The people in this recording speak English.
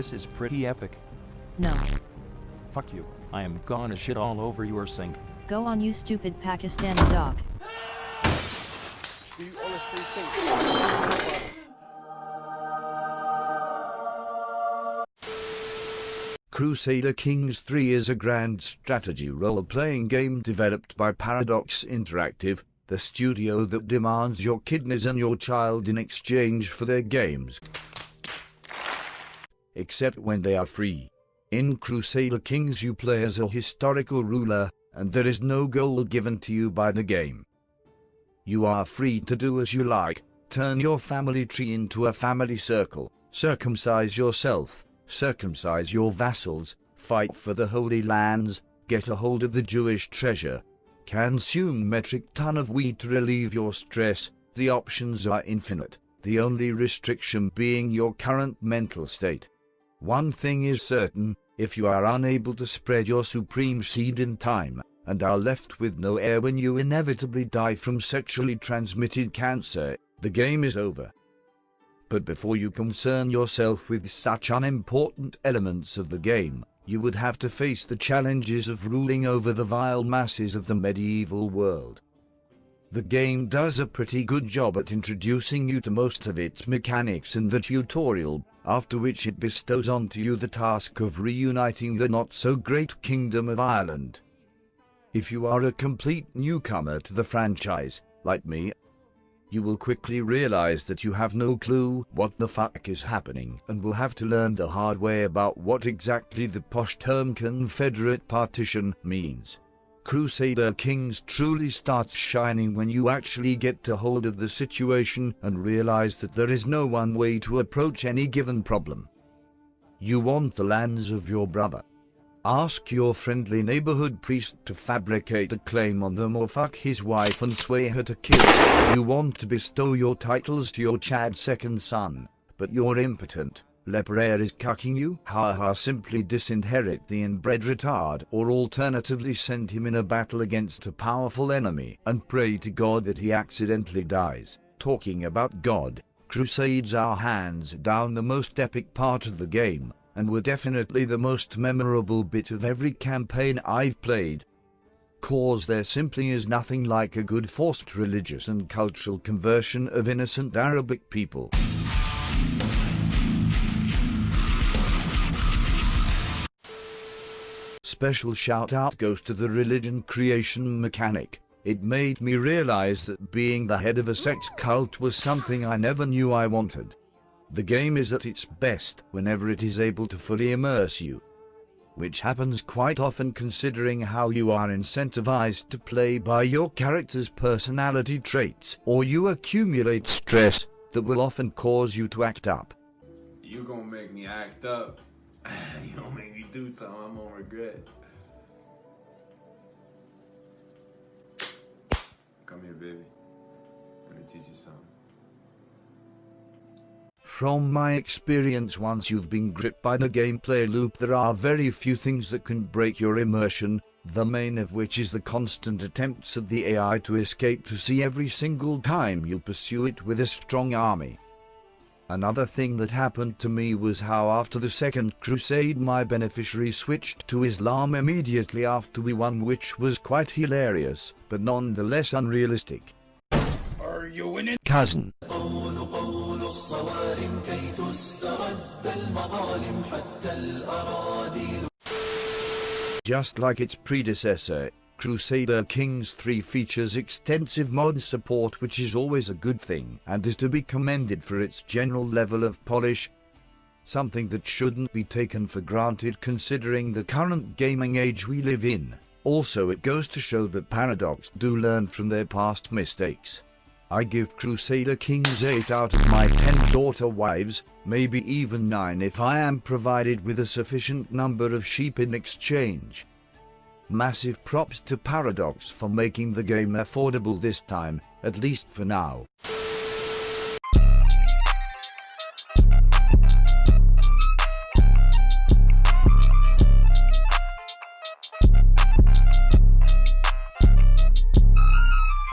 This is pretty epic. No. Fuck you. I am gonna shit all over your sink. Go on, you stupid Pakistani dog. Do you honestly think? Crusader Kings 3 is a grand strategy role-playing game developed by Paradox Interactive, the studio that demands your kidneys and your child in exchange for their games. Except when they are free. In Crusader Kings you play as a historical ruler, and there is no goal given to you by the game. You are free to do as you like, turn your family tree into a family circle, circumcise yourself, circumcise your vassals, fight for the Holy Lands, get a hold of the Jewish treasure, consume metric ton of wheat to relieve your stress. The options are infinite, the only restriction being your current mental state. One thing is certain, if you are unable to spread your supreme seed in time, and are left with no heir when you inevitably die from sexually transmitted cancer, the game is over. But before you concern yourself with such unimportant elements of the game, you would have to face the challenges of ruling over the vile masses of the medieval world. The game does a pretty good job at introducing you to most of its mechanics in the tutorial, after which it bestows onto you the task of reuniting the not-so-great Kingdom of Ireland. If you are a complete newcomer to the franchise, like me, you will quickly realize that you have no clue what the fuck is happening and will have to learn the hard way about what exactly the posh term Confederate partition means. Crusader Kings truly starts shining when you actually get a hold of the situation and realize that there is no one way to approach any given problem. You want the lands of your brother. Ask your friendly neighborhood priest to fabricate a claim on them or fuck his wife and sway her to kill. You want to bestow your titles to your Chad's second son, but you're impotent. Leperere is cucking you? Haha, simply disinherit the inbred retard, or alternatively send him in a battle against a powerful enemy and pray to God that he accidentally dies. Talking about God, Crusades are hands down the most epic part of the game, and were definitely the most memorable bit of every campaign I've played. Cause there simply is nothing like a good forced religious and cultural conversion of innocent Arabic people. Special shout out goes to the religion creation mechanic. It made me realize that being the head of a sex cult was something I never knew I wanted. The game is at its best whenever it is able to fully immerse you, which happens quite often considering how you are incentivized to play by your character's personality traits, or you accumulate stress that will often cause you to act up. You gonna make me act up. You gonna make me do something I'm gonna regret. Come here, baby. Let me teach you something. From my experience, once you've been gripped by the gameplay loop, there are very few things that can break your immersion, the main of which is the constant attempts of the AI to escape to sea every single time you pursue it with a strong army. Another thing that happened to me was how after the second crusade my beneficiary switched to Islam immediately after we won, which was quite hilarious, but nonetheless unrealistic. Are you winning? Cousin. Just like its predecessor, Crusader Kings 3 features extensive mod support, which is always a good thing and is to be commended for its general level of polish, something that shouldn't be taken for granted considering the current gaming age we live in. Also, it goes to show that Paradox do learn from their past mistakes. I give Crusader Kings 8 out of my 10 daughter wives, maybe even 9 if I am provided with a sufficient number of sheep in exchange. Massive props to Paradox for making the game affordable this time, at least for now.